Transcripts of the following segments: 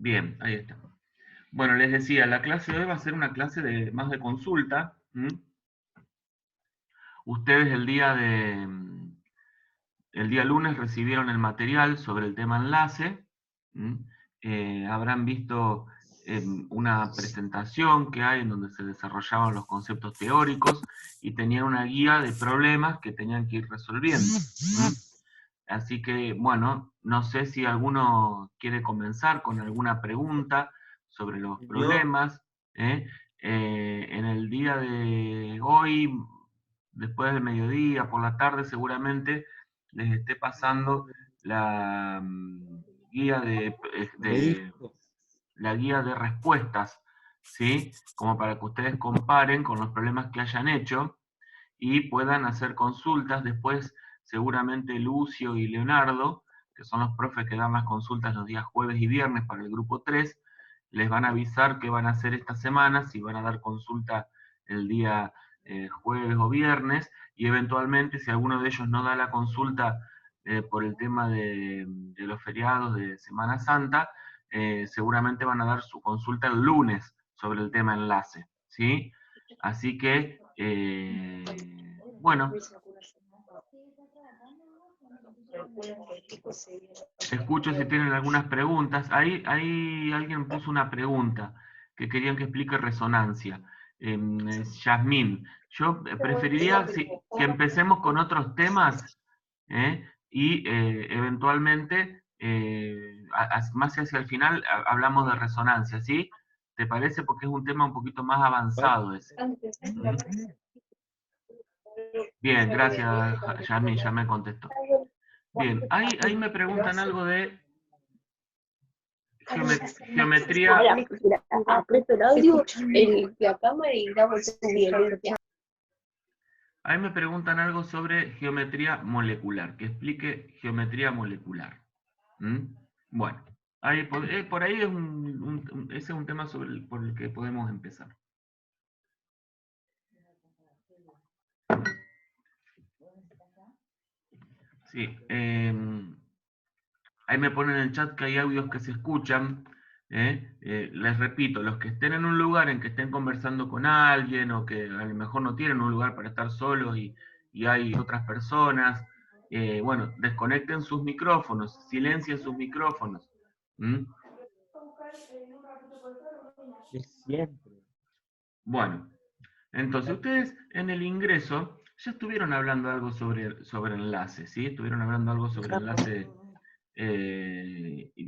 Bien, ahí está. Bueno, les decía, la clase de hoy va a ser una clase más de consulta. Ustedes el día lunes recibieron el material sobre el tema enlace. Habrán visto una presentación que hay en donde se desarrollaban los conceptos teóricos y tenían una guía de problemas que tenían que ir resolviendo. Así que, bueno, no sé si alguno quiere comenzar con alguna pregunta sobre los Yo, problemas. En el día de hoy, después del mediodía, por la tarde, seguramente les esté pasando la guía me dijo, la guía de respuestas, ¿sí? Como para que ustedes comparen con los problemas que hayan hecho y puedan hacer consultas. Después, seguramente Lucio y Leonardo, que son los profes que dan las consultas los días jueves y viernes para el grupo 3, les van a avisar qué van a hacer esta semana, si van a dar consulta el día jueves o viernes, y eventualmente si alguno de ellos no da la consulta por el tema de los feriados de Semana Santa, seguramente van a dar su consulta el lunes sobre el tema enlace, ¿sí? Así que, bueno, escucho si tienen algunas preguntas. Ahí alguien puso una pregunta que querían que explique resonancia. Yasmín, yo preferiría que empecemos con otros temas y eventualmente, más hacia el final, hablamos de resonancia, ¿sí? ¿Te parece? Porque es un tema un poquito más ¿cuál? avanzado ese. ¿Mm? Bien, gracias, Yasmín, ya me contestó. Bien, ahí me preguntan algo de geometría. Aprieto el audio, la cámara y grabo el video. Ahí me preguntan algo sobre geometría molecular, que explique geometría molecular. Bueno, por ahí ese es un tema por el que podemos empezar. Sí, ahí me ponen en el chat que hay audios que se escuchan. Les repito, los que estén en un lugar en que estén conversando con alguien o que a lo mejor no tienen un lugar para estar solos y hay otras personas, bueno, desconecten sus micrófonos, silencien sus micrófonos. De siempre. Bueno, entonces ustedes en el ingreso ya estuvieron hablando algo sobre enlace, ¿sí? Estuvieron hablando algo sobre enlace.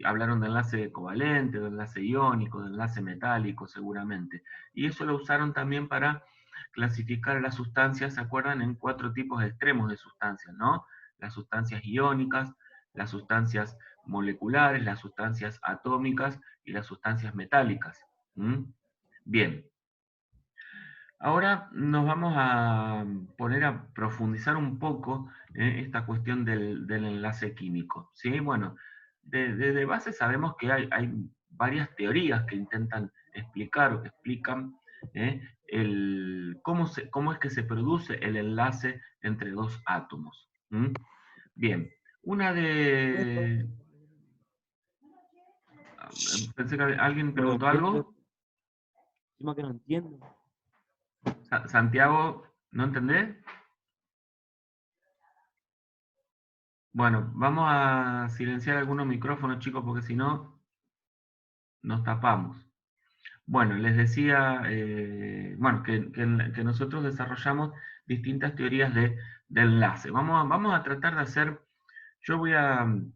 Hablaron de enlace covalente, de enlace iónico, de enlace metálico seguramente. Y eso lo usaron también para clasificar las sustancias, ¿se acuerdan? En 4 tipos extremos de sustancias, ¿no? Las sustancias iónicas, las sustancias moleculares, las sustancias atómicas y las sustancias metálicas. Bien. Ahora nos vamos a poner a profundizar un poco esta cuestión del enlace químico. ¿Sí? Bueno, de base sabemos que hay varias teorías que intentan explicar o que explican cómo es que se produce el enlace entre dos átomos. Bien, una de... Pensé que alguien No lo preguntó entiendo. algo. Encima que no entiendo. Santiago, ¿no entendés? Bueno, vamos a silenciar algunos micrófonos, chicos, porque si no, nos tapamos. Bueno, les decía, bueno, que nosotros desarrollamos distintas teorías de enlace. Vamos a tratar de hacer, en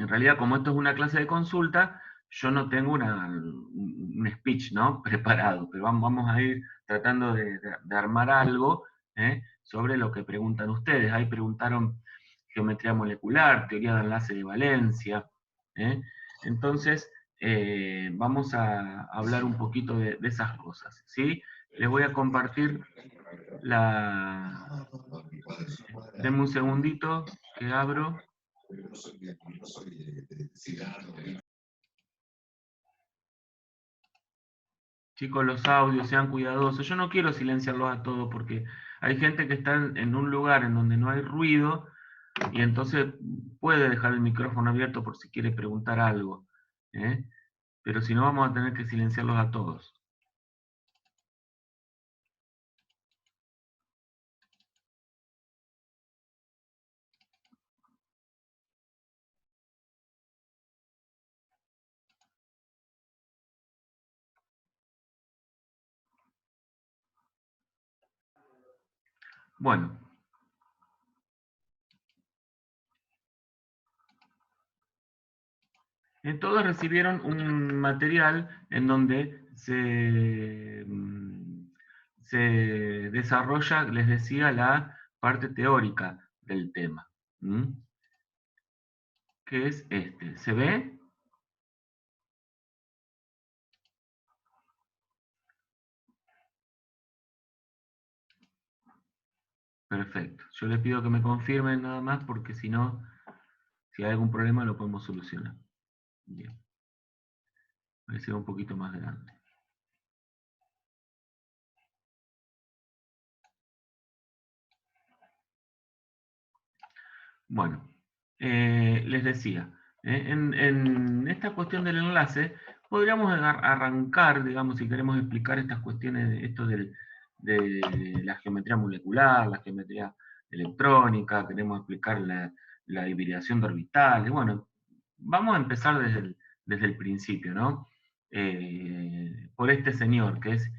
realidad, como esto es una clase de consulta, yo no tengo un speech, ¿no? Preparado, pero vamos a ir tratando de armar algo sobre lo que preguntan ustedes. Ahí preguntaron geometría molecular, teoría de enlace de valencia. ¿eh? Entonces, vamos a hablar un poquito de esas cosas, ¿sí? Les voy a compartir la... Denme un segundito que abro. Chicos, los audios, sean cuidadosos. Yo no quiero silenciarlos a todos porque hay gente que está en un lugar en donde no hay ruido y entonces puede dejar el micrófono abierto por si quiere preguntar algo. ¿eh? pero si no vamos a tener que silenciarlos a todos. Bueno. Todos recibieron un material en donde se desarrolla, les decía, la parte teórica del tema. Que es este. ¿Se ve? Perfecto. Yo les pido que me confirmen nada más porque si no, si hay algún problema lo podemos solucionar. Bien. Voy a ser un poquito más grande. Bueno, les decía, en esta cuestión del enlace, podríamos arrancar, digamos, si queremos explicar estas cuestiones, esto de la geometría molecular, la geometría electrónica, queremos explicar la hibridación de orbitales, bueno, vamos a empezar desde el principio, ¿no? Por este señor, que es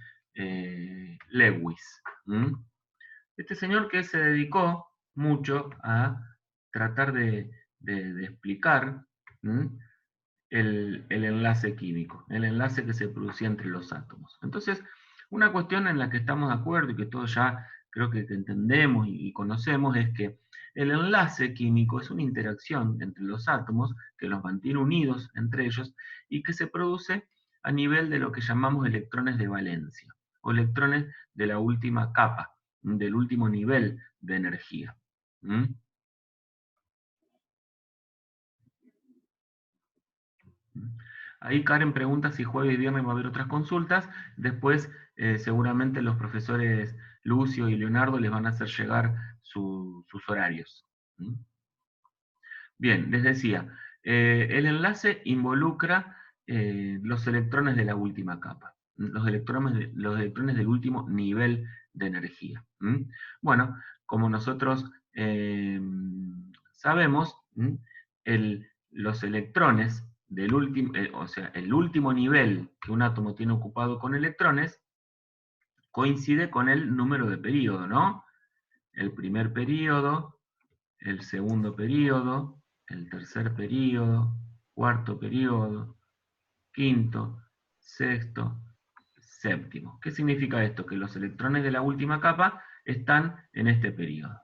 Lewis. Este señor que se dedicó mucho a tratar de explicar el enlace químico, el enlace que se producía entre los átomos. Entonces, una cuestión en la que estamos de acuerdo y que todos ya creo que entendemos y conocemos es que el enlace químico es una interacción entre los átomos que los mantiene unidos entre ellos y que se produce a nivel de lo que llamamos electrones de valencia o electrones de la última capa, del último nivel de energía. Ahí Karen pregunta si jueves y viernes va a haber otras consultas. Después, seguramente los profesores Lucio y Leonardo les van a hacer llegar sus horarios. Bien, les decía, el enlace involucra los electrones de la última capa, los electrones del último nivel de energía. Bueno, como nosotros sabemos, los electrones del último, o sea, el último nivel que un átomo tiene ocupado con electrones coincide con el número de período, ¿no? El primer período, el segundo período, el tercer período, cuarto período, quinto, sexto, séptimo. ¿Qué significa esto? Que los electrones de la última capa están en este período.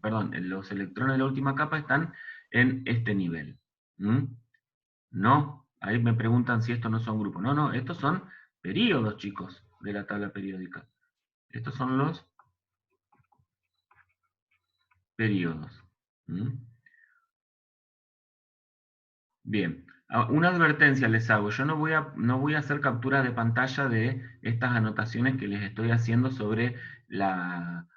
Perdón, los electrones de la última capa están en este nivel. No, ahí me preguntan si estos no son grupos. No, no, estos son períodos, chicos, de la tabla periódica. Estos son los períodos. Bien, una advertencia les hago. Yo no voy a hacer capturas de pantalla de estas anotaciones que les estoy haciendo sobre el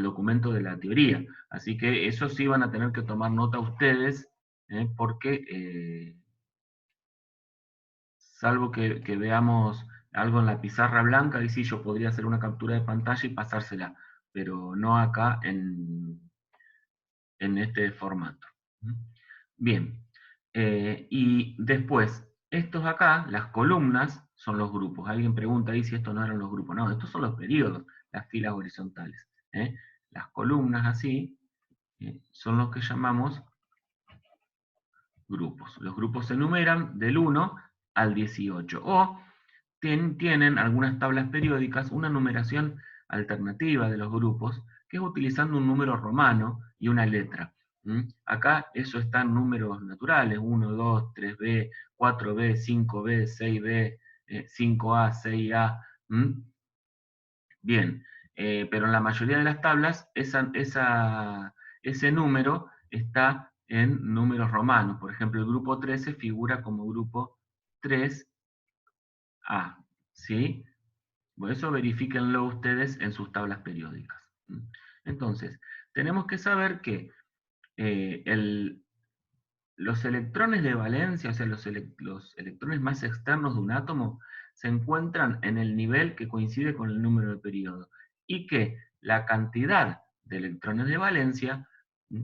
documento de la teoría. Así que eso sí van a tener que tomar nota ustedes, porque salvo que veamos algo en la pizarra blanca, ahí sí yo podría hacer una captura de pantalla y pasársela, pero no acá en este formato. Bien, y después, estos acá, las columnas, son los grupos. Alguien pregunta ahí si estos no eran los grupos. No, estos son los periodos, las filas horizontales. Las columnas así son los que llamamos grupos. Los grupos se enumeran del 1 al 18. O tienen algunas tablas periódicas una numeración alternativa de los grupos, que es utilizando un número romano y una letra. Acá eso está en números naturales, 1, 2, 3b, 4b, 5b, 6b, 5a, 6a. Bien, pero en la mayoría de las tablas ese número está en números romanos. Por ejemplo, el grupo 13 figura como grupo 3a. ¿Sí? Por eso verifíquenlo ustedes en sus tablas periódicas. Entonces, tenemos que saber que los electrones de valencia, o sea, los electrones más externos de un átomo, se encuentran en el nivel que coincide con el número de periodo. Y que la cantidad de electrones de valencia,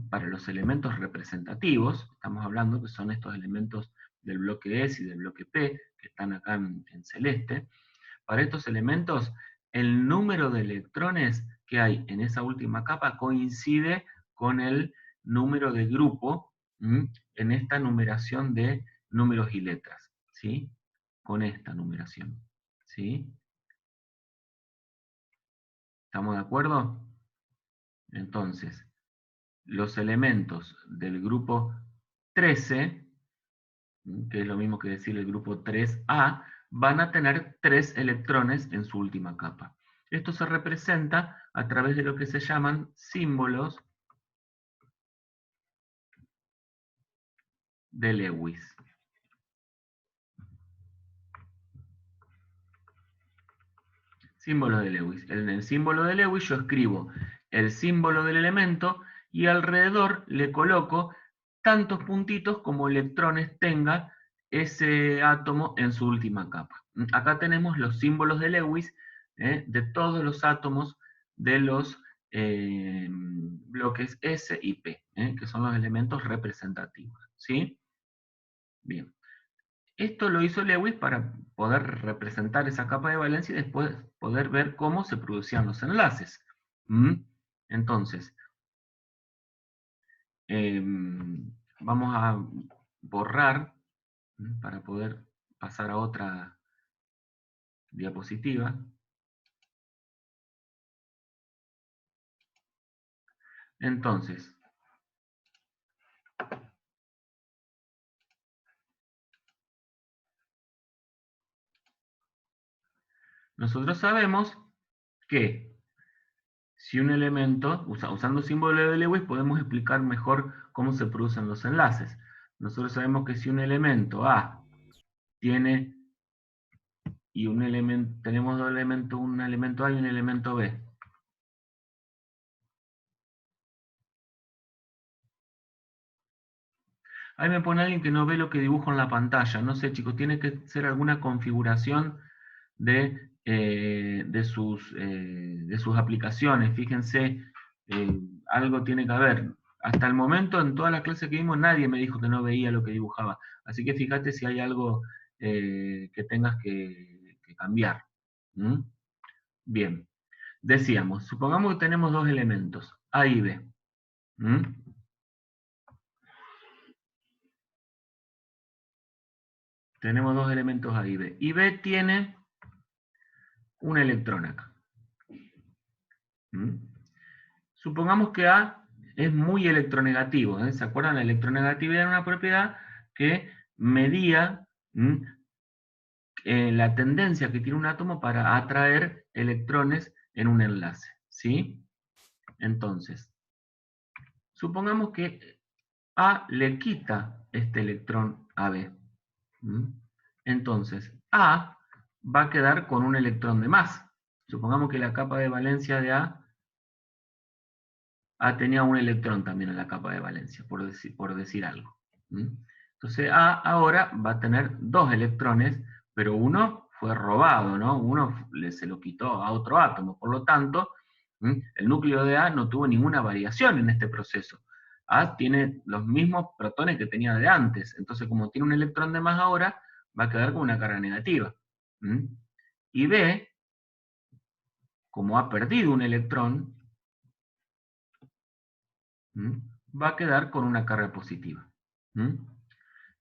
para los elementos representativos, estamos hablando que son estos elementos del bloque S y del bloque P, que están acá en celeste, para estos elementos, el número de electrones que hay en esa última capa coincide con el número de grupo en esta numeración de números y letras, ¿sí? Con esta numeración, ¿sí? ¿Estamos de acuerdo? Entonces, los elementos del grupo 13, que es lo mismo que decir el grupo 3A, van a tener 3 electrones en su última capa. Esto se representa a través de lo que se llaman símbolos de Lewis. Símbolos de Lewis. En el símbolo de Lewis yo escribo el símbolo del elemento y alrededor le coloco tantos puntitos como electrones tenga ese átomo en su última capa. Acá tenemos los símbolos de Lewis de todos los átomos de los bloques S y P, que son los elementos representativos. ¿Sí? Bien. Esto lo hizo Lewis para poder representar esa capa de valencia y después poder ver cómo se producían los enlaces. Entonces, vamos a borrar para poder pasar a otra diapositiva. Entonces, nosotros sabemos que si un elemento, usando símbolo de Lewis, podemos explicar mejor cómo se producen los enlaces. Nosotros sabemos que si un elemento A tiene, y un elemento, tenemos dos elementos, un elemento A y un elemento B. Ahí me pone alguien que no ve lo que dibujo en la pantalla. No sé, chicos, tiene que ser alguna configuración de sus aplicaciones. Fíjense, algo tiene que haber. Hasta el momento, en todas las clases que vimos, nadie me dijo que no veía lo que dibujaba. Así que fíjate si hay algo que tengas que cambiar. Bien. Decíamos, supongamos que tenemos dos elementos, A y B. Tenemos dos elementos A y B. Y B tiene un electrón acá. Supongamos que A es muy electronegativo. ¿Se acuerdan? La electronegatividad era una propiedad que medía la tendencia que tiene un átomo para atraer electrones en un enlace. ¿Sí? Entonces, supongamos que A le quita este electrón a B. Entonces, A va a quedar con un electrón de más. Supongamos que la capa de valencia de A tenía un electrón también en la capa de valencia, por decir algo. Entonces A ahora va a tener dos electrones, pero uno fue robado, ¿no? Uno se lo quitó a otro átomo. Por lo tanto, el núcleo de A no tuvo ninguna variación en este proceso. A tiene los mismos protones que tenía de antes. Entonces, como tiene un electrón de más ahora, va a quedar con una carga negativa. Y B, como ha perdido un electrón, va a quedar con una carga positiva.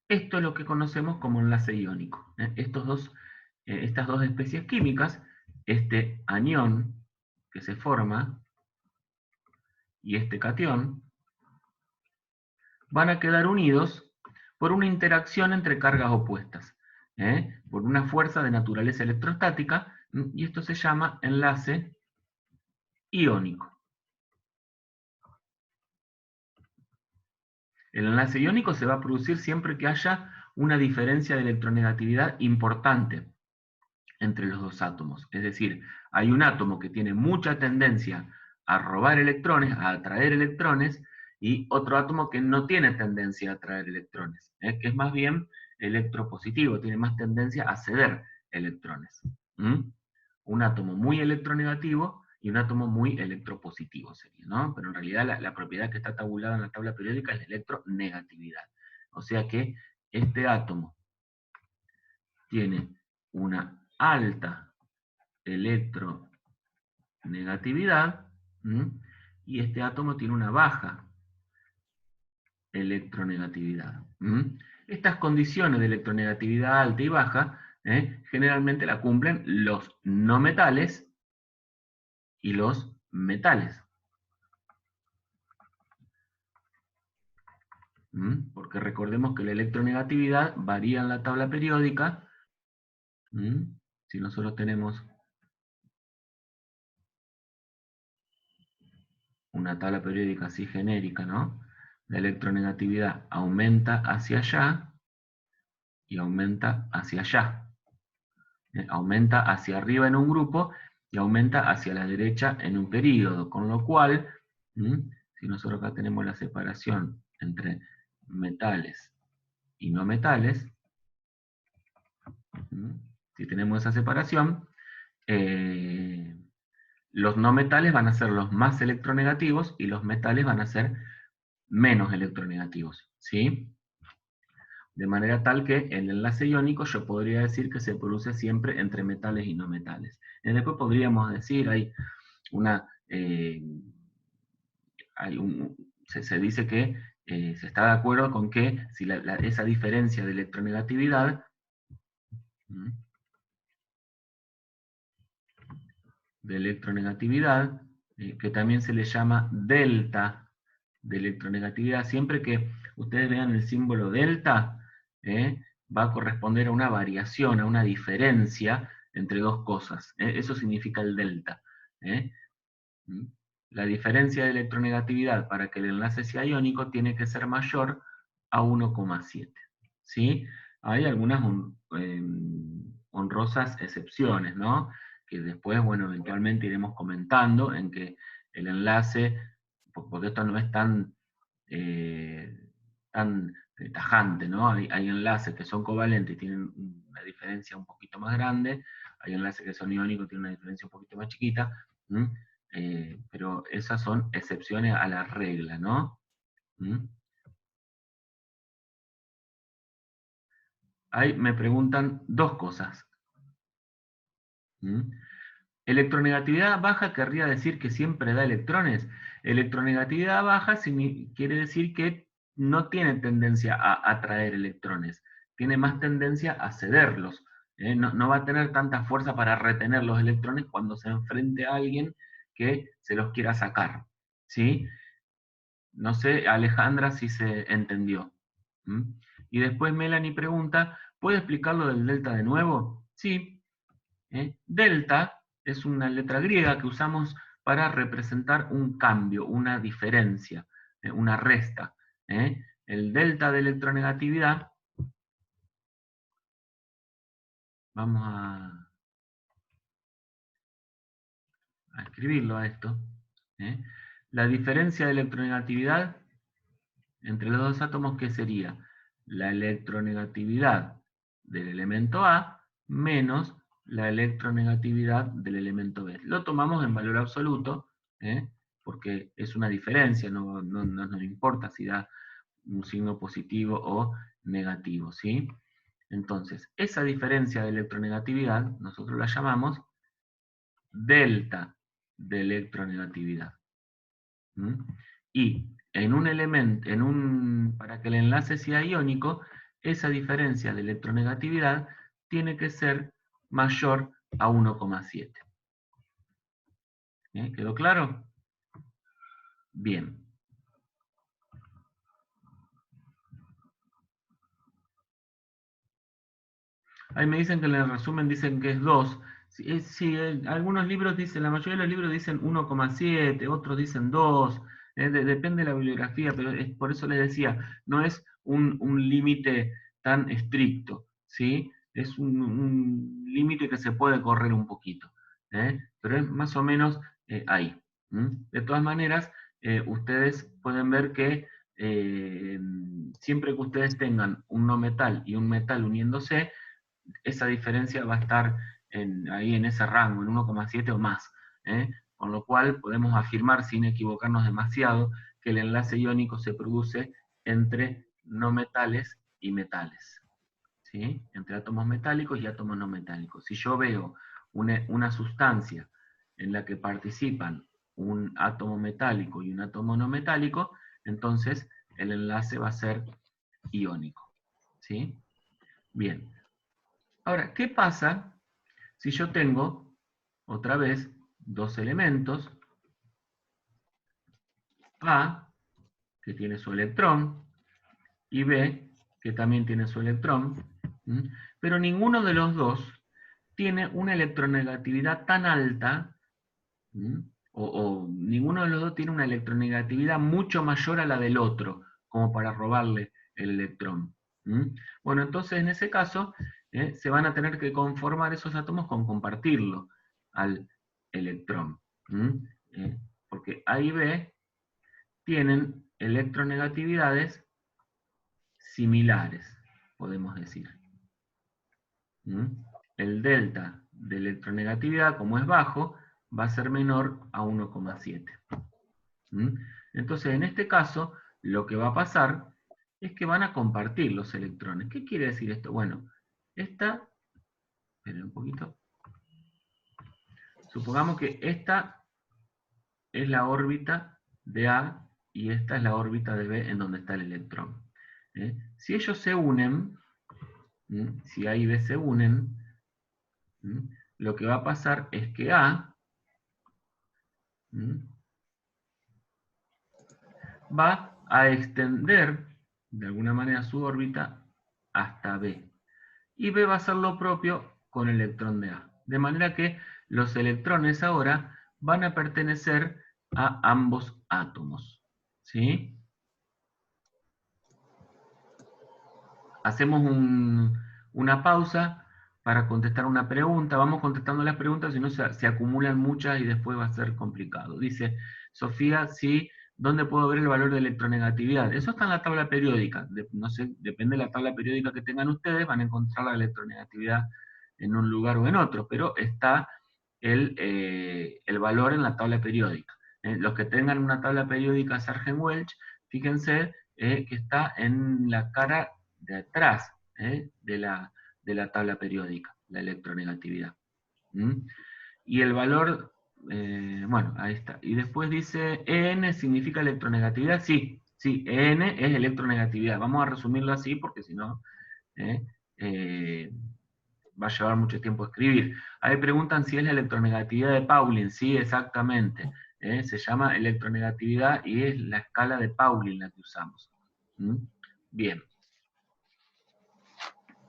Esto es lo que conocemos como enlace iónico. Estas dos especies químicas, este anión que se forma y este catión, van a quedar unidos por una interacción entre cargas opuestas, por una fuerza de naturaleza electrostática, y esto se llama enlace iónico. El enlace iónico se va a producir siempre que haya una diferencia de electronegatividad importante entre los dos átomos. Es decir, hay un átomo que tiene mucha tendencia a robar electrones, a atraer electrones, y otro átomo que no tiene tendencia a atraer electrones, que es más bien electropositivo, tiene más tendencia a ceder electrones. Un átomo muy electronegativo y un átomo muy electropositivo sería, ¿no? Pero en realidad la propiedad que está tabulada en la tabla periódica es la electronegatividad. O sea que este átomo tiene una alta electronegatividad, y este átomo tiene una baja electronegatividad. Estas condiciones de electronegatividad alta y baja, generalmente la cumplen los no metales y los metales. Porque recordemos que la electronegatividad varía en la tabla periódica. Si nosotros tenemos una tabla periódica así genérica, ¿no? La electronegatividad aumenta hacia allá y aumenta hacia allá. Aumenta hacia arriba en un grupo y aumenta hacia la derecha en un período, con lo cual, si nosotros acá tenemos la separación entre metales y no metales, si tenemos esa separación, los no metales van a ser los más electronegativos y los metales van a ser menos electronegativos, ¿sí? De manera tal que el enlace iónico yo podría decir que se produce siempre entre metales y no metales. Después podríamos decir, se dice que se está de acuerdo con que si esa diferencia de electronegatividad que también se le llama delta de electronegatividad, siempre que ustedes vean el símbolo delta, va a corresponder a una variación, a una diferencia entre dos cosas. Eso significa el delta. La diferencia de electronegatividad para que el enlace sea iónico tiene que ser mayor a 1,7. ¿Sí? Hay algunas honrosas excepciones, ¿no? Que después, bueno, eventualmente iremos comentando en que el enlace, porque esto no es tan tajante, ¿no? Hay enlaces que son covalentes y tienen una diferencia un poquito más grande, hay enlaces que son iónicos y tienen una diferencia un poquito más chiquita, pero esas son excepciones a la regla, ¿no? Ahí me preguntan dos cosas. Electronegatividad baja querría decir que siempre da electrones. Electronegatividad baja quiere decir que no tiene tendencia a atraer electrones, tiene más tendencia a cederlos. No va a tener tanta fuerza para retener los electrones cuando se enfrente a alguien que se los quiera sacar. ¿Sí? No sé, Alejandra, si se entendió. Y después Melanie pregunta, ¿puede explicar lo del delta de nuevo? Sí. Delta es una letra griega que usamos para representar un cambio, una diferencia, una resta. El delta de electronegatividad, vamos a escribirlo a esto. La diferencia de electronegatividad entre los dos átomos, ¿qué sería? La electronegatividad del elemento A menos la electronegatividad del elemento B. Lo tomamos en valor absoluto, porque es una diferencia, no nos importa si da un signo positivo o negativo, ¿sí? Entonces, esa diferencia de electronegatividad, nosotros la llamamos delta de electronegatividad. Y en un elemento, para que el enlace sea iónico, esa diferencia de electronegatividad tiene que ser mayor a 1,7. ¿Quedó claro? Bien. Ahí me dicen que en el resumen dicen que es 2. Sí, algunos libros dicen, la mayoría de los libros dicen 1,7, otros dicen 2. Depende de la bibliografía, pero por eso les decía, no es un límite tan estricto, ¿sí? Es un límite que se puede correr un poquito, pero es más o menos ahí. De todas maneras, ustedes pueden ver que siempre que ustedes tengan un no metal y un metal uniéndose, esa diferencia va a estar ahí en ese rango, en 1,7 o más. Con lo cual podemos afirmar, sin equivocarnos demasiado, que el enlace iónico se produce entre no metales y metales. ¿Sí? Entre átomos metálicos y átomos no metálicos. Si yo veo una sustancia en la que participan un átomo metálico y un átomo no metálico, entonces el enlace va a ser iónico. ¿Sí? Bien. Ahora, ¿qué pasa si yo tengo, otra vez, dos elementos, A, que tiene su electrón, y B, que también tiene su electrón, pero ninguno de los dos tiene una electronegatividad tan alta, o ninguno de los dos tiene una electronegatividad mucho mayor a la del otro, como para robarle el electrón. Bueno, entonces en ese caso se van a tener que conformar esos átomos con compartirlo al electrón. Porque A y B tienen electronegatividades similares, podemos decir. El delta de electronegatividad, como es bajo, va a ser menor a 1,7. Entonces, en este caso, lo que va a pasar es que van a compartir los electrones. ¿Qué quiere decir esto? Bueno, esta, esperen un poquito. Supongamos que esta es la órbita de A y esta es la órbita de B en donde está el electrón. Si ellos se unen, si A y B se unen, lo que va a pasar es que A va a extender de alguna manera su órbita hasta B. Y B va a hacer lo propio con el electrón de A. De manera que los electrones ahora van a pertenecer a ambos átomos. ¿Sí? Hacemos una pausa para contestar una pregunta. Vamos contestando las preguntas, si no se acumulan muchas y después va a ser complicado. Dice, Sofía, sí, ¿dónde puedo ver el valor de electronegatividad? Eso está en la tabla periódica. No sé, depende de la tabla periódica que tengan ustedes, van a encontrar la electronegatividad en un lugar o en otro, pero está el valor en la tabla periódica. Los que tengan una tabla periódica Sargent-Welch, fíjense que está en la cara de atrás de la tabla periódica, la electronegatividad. Y el valor, bueno, ahí está. Y después dice, EN significa electronegatividad. Sí, sí, EN es electronegatividad. Vamos a resumirlo así porque si no va a llevar mucho tiempo escribir. Ahí preguntan si es la electronegatividad de Pauling. Sí, exactamente. Se llama electronegatividad y es la escala de Pauling la que usamos. Bien.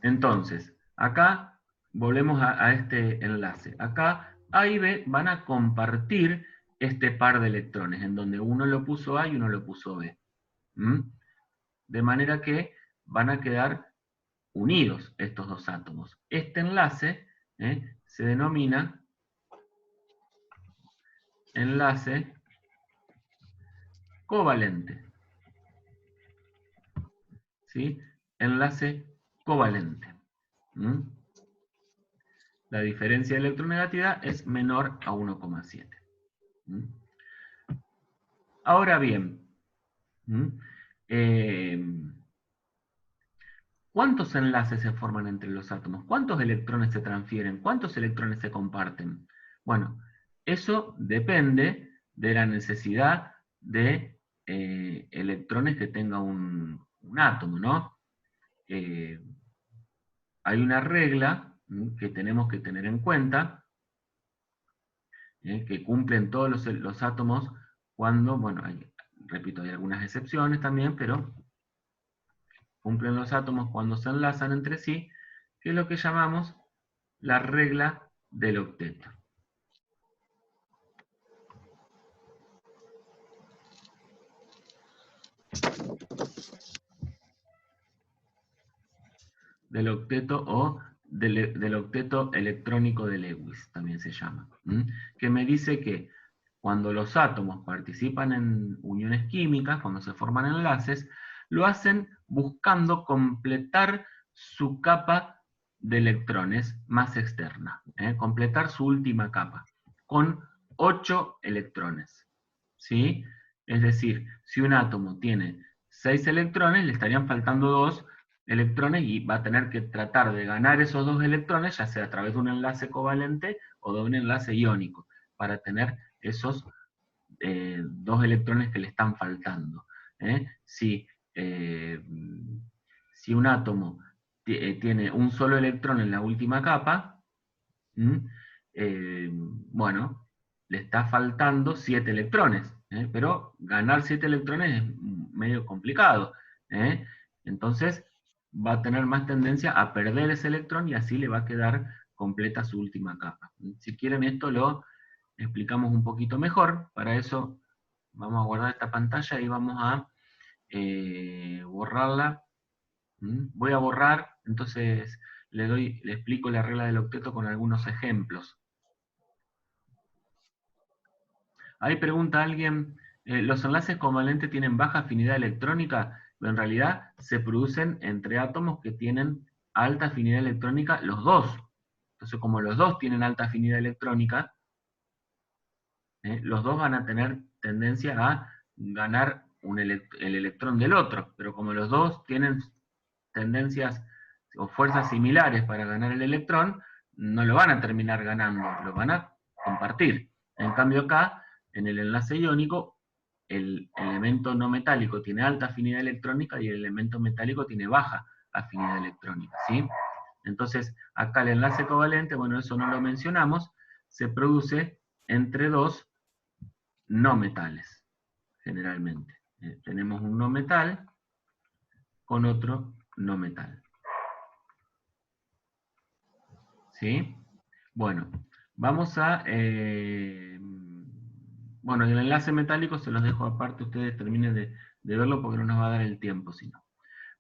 Entonces, acá volvemos a este enlace. Acá A y B van a compartir este par de electrones, en donde uno lo puso A y uno lo puso B. De manera que van a quedar unidos estos dos átomos. Este enlace se denomina enlace covalente. ¿Sí? Enlace covalente. La diferencia de electronegatividad es menor a 1,7. Ahora bien, ¿cuántos enlaces se forman entre los átomos? ¿Cuántos electrones se transfieren? ¿Cuántos electrones se comparten? Bueno, eso depende de la necesidad de electrones que tenga un átomo, ¿no? Hay una regla que tenemos que tener en cuenta, que cumplen todos los átomos cuando, bueno, repito, hay algunas excepciones también, pero cumplen los átomos cuando se enlazan entre sí, que es lo que llamamos la regla del octeto. Del octeto o del octeto electrónico de Lewis, también se llama. Que me dice que cuando los átomos participan en uniones químicas, cuando se forman enlaces, lo hacen buscando completar su capa de electrones más externa, completar su última capa, con 8 electrones. ¿Sí? Es decir, si un átomo tiene 6 electrones, le estarían faltando 2 electrones y va a tener que tratar de ganar esos 2 electrones, ya sea a través de un enlace covalente o de un enlace iónico, para tener esos 2 electrones que le están faltando. Si un átomo tiene un solo electrón en la última capa, bueno, le está faltando 7 electrones, pero ganar 7 electrones es medio complicado. Entonces va a tener más tendencia a perder ese electrón y así le va a quedar completa su última capa. Si quieren esto lo explicamos un poquito mejor. Para eso vamos a guardar esta pantalla y vamos a borrarla. Voy a borrar, entonces le explico la regla del octeto con algunos ejemplos. Ahí pregunta alguien, ¿los enlaces covalentes tienen baja afinidad electrónica? En realidad se producen entre átomos que tienen alta afinidad electrónica los dos. Entonces, como los dos tienen alta afinidad electrónica, los dos van a tener tendencia a ganar el electrón del otro, pero como los dos tienen tendencias o fuerzas similares para ganar el electrón, no lo van a terminar ganando, lo van a compartir. En cambio acá, en el enlace iónico, el elemento no metálico tiene alta afinidad electrónica y el elemento metálico tiene baja afinidad electrónica, ¿sí? Entonces, acá el enlace covalente, bueno, eso no lo mencionamos, se produce entre dos no metales, generalmente. Tenemos un no metal con otro no metal. ¿Sí? Bueno, vamos a... bueno, el enlace metálico se los dejo aparte, ustedes terminen de verlo porque no nos va a dar el tiempo, si no.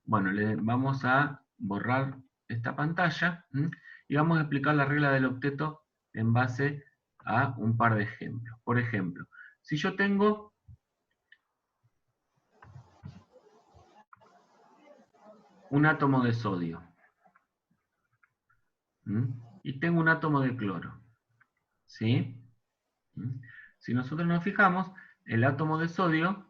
Bueno, vamos a borrar esta pantalla y vamos a explicar la regla del octeto en base a un par de ejemplos. Por ejemplo, si yo tengo un átomo de sodio y tengo un átomo de cloro, ¿sí? Si nosotros nos fijamos, el átomo de sodio,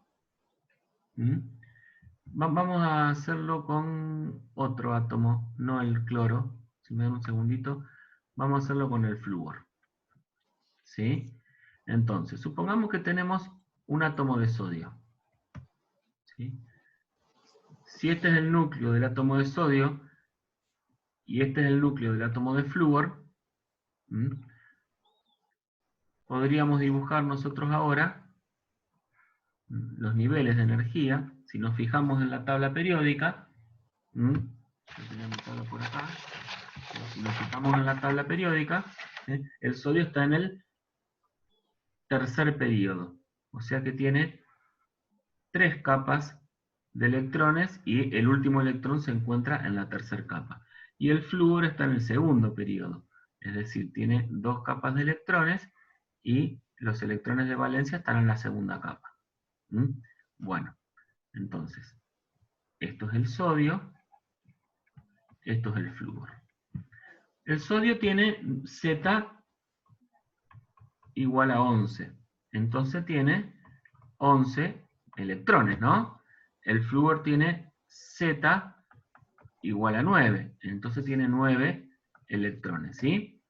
vamos a hacerlo con otro átomo, no el cloro, si me dan un segundito, vamos a hacerlo con el flúor, ¿sí? Entonces, supongamos que tenemos un átomo de sodio, ¿sí? Si este es el núcleo del átomo de sodio, y este es el núcleo del átomo de flúor, podríamos dibujar nosotros ahora los niveles de energía. Si nos fijamos en la tabla periódica, yo tenía mi tabla por acá, si nos fijamos en la tabla periódica, el sodio está en el tercer período, o sea que tiene 3 capas de electrones y el último electrón se encuentra en la tercera capa. Y el flúor está en el segundo período, es decir, tiene 2 capas de electrones y los electrones de valencia están en la segunda capa. Bueno, entonces, esto es el sodio, esto es el flúor. El sodio tiene Z igual a 11, entonces tiene 11 electrones, ¿no? El flúor tiene Z igual a 9, entonces tiene 9 electrones, ¿sí?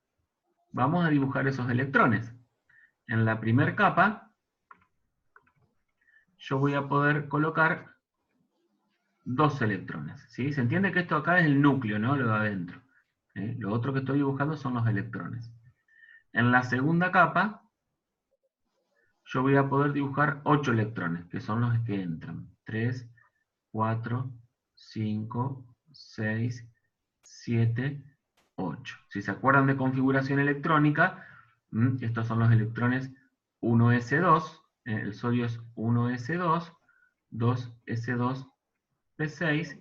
Vamos a dibujar esos electrones. En la primera capa, yo voy a poder colocar 2 electrones, ¿sí? Se entiende que esto acá es el núcleo, ¿no? Lo de adentro. Lo otro que estoy dibujando son los electrones. En la segunda capa, yo voy a poder dibujar 8 electrones, que son los que entran. 3, 4, 5, 6, 7, 8. Si se acuerdan de configuración electrónica, estos son los electrones 1s2, el sodio es 1s2, 2s2, P6,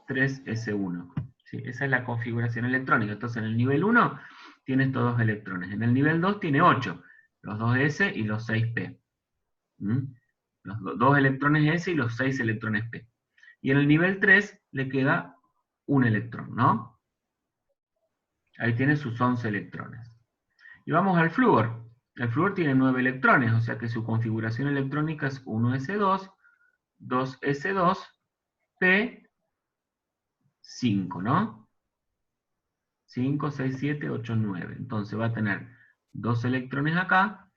3s1. ¿Sí? Esa es la configuración electrónica. Entonces en el nivel 1 tiene estos 2 electrones. En el nivel 2 tiene 8. los 2s y los 6p. Los 2 electrones s y los 6 electrones p. Y en el nivel 3 le queda un electrón, ¿no? Ahí tiene sus 11 electrones. Y vamos al flúor. El flúor tiene 9 electrones, o sea que su configuración electrónica es 1s2, 2s2, p, 5, ¿no? 5, 6, 7, 8, 9. Entonces va a tener 2 electrones acá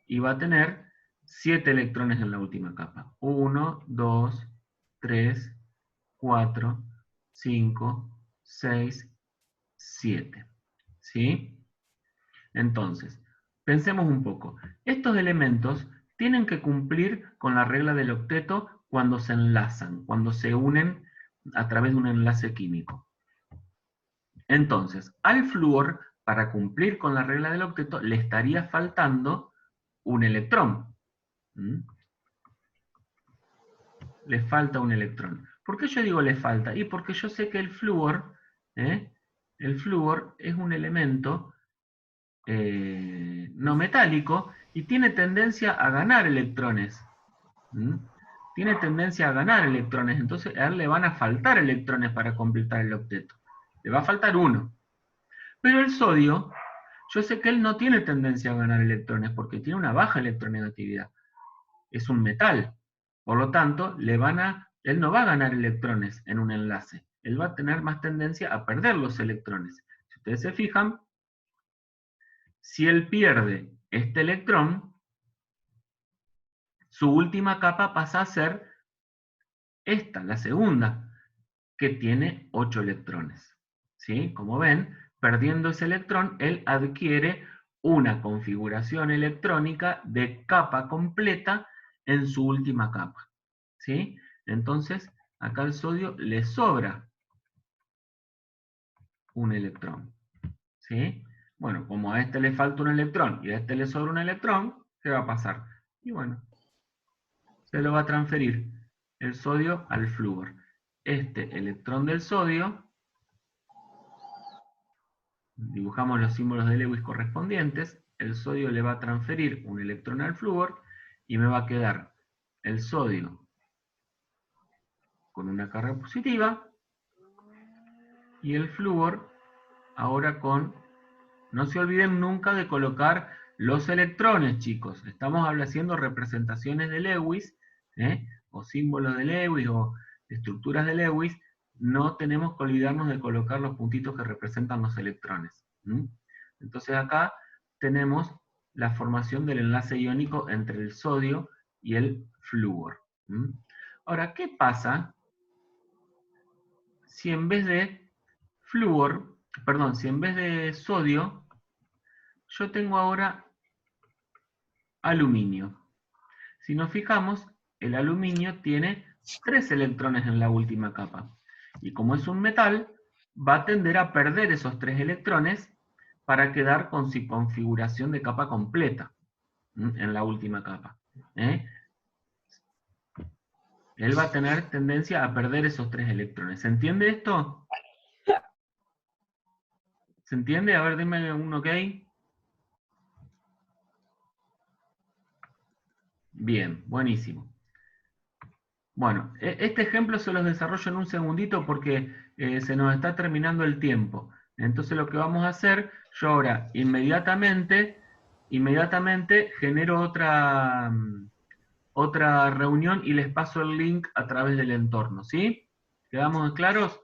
y va a tener 7 electrones en la última capa. 1, 2, 3, 4, 5, 6, 7. ¿Sí? Entonces, pensemos un poco. Estos elementos tienen que cumplir con la regla del octeto cuando se enlazan, cuando se unen a través de un enlace químico. Entonces, al flúor, para cumplir con la regla del octeto, le estaría faltando un electrón. Le falta un electrón. ¿Por qué yo digo le falta? Y porque yo sé que el flúor es un elemento no metálico y tiene tendencia a ganar electrones. Tiene tendencia a ganar electrones, entonces a él le van a faltar electrones para completar el octeto. Le va a faltar uno. Pero el sodio, yo sé que él no tiene tendencia a ganar electrones porque tiene una baja electronegatividad. Es un metal. Por lo tanto, él no va a ganar electrones en un enlace. Él va a tener más tendencia a perder los electrones. Si ustedes se fijan, si él pierde este electrón, su última capa pasa a ser esta, la segunda, que tiene 8 electrones. ¿Sí? Como ven, perdiendo ese electrón, él adquiere una configuración electrónica de capa completa en su última capa. ¿Sí? Entonces, acá al sodio le sobra un electrón. ¿Sí? Bueno, como a este le falta un electrón y a este le sobra un electrón, ¿qué va a pasar? Y bueno, se lo va a transferir el sodio al flúor. Este electrón del sodio, dibujamos los símbolos de Lewis correspondientes, el sodio le va a transferir un electrón al flúor y me va a quedar el sodio con una carga positiva y el flúor ahora con... No se olviden nunca de colocar los electrones, chicos. Estamos haciendo representaciones de Lewis, o símbolos de Lewis, o estructuras de Lewis. No tenemos que olvidarnos de colocar los puntitos que representan los electrones. Entonces acá tenemos la formación del enlace iónico entre el sodio y el flúor. Ahora, ¿qué pasa si en vez de flúor, perdón, si en vez de sodio, yo tengo ahora aluminio? Si nos fijamos, el aluminio tiene 3 electrones en la última capa. Y como es un metal, va a tender a perder esos 3 electrones para quedar con su configuración de capa completa en la última capa. Él va a tener tendencia a perder esos 3 electrones. ¿Se entiende esto? ¿Se entiende? A ver, denme un ok. Bien, buenísimo. Bueno, este ejemplo se los desarrollo en un segundito porque se nos está terminando el tiempo. Entonces lo que vamos a hacer, yo ahora inmediatamente genero otra reunión y les paso el link a través del entorno, ¿sí? ¿Quedamos claros?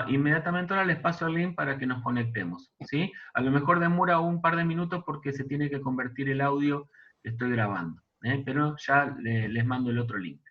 Inmediatamente ahora les paso el link para que nos conectemos, ¿sí? A lo mejor demora un par de minutos porque se tiene que convertir el audio que estoy grabando, pero ya les mando el otro link.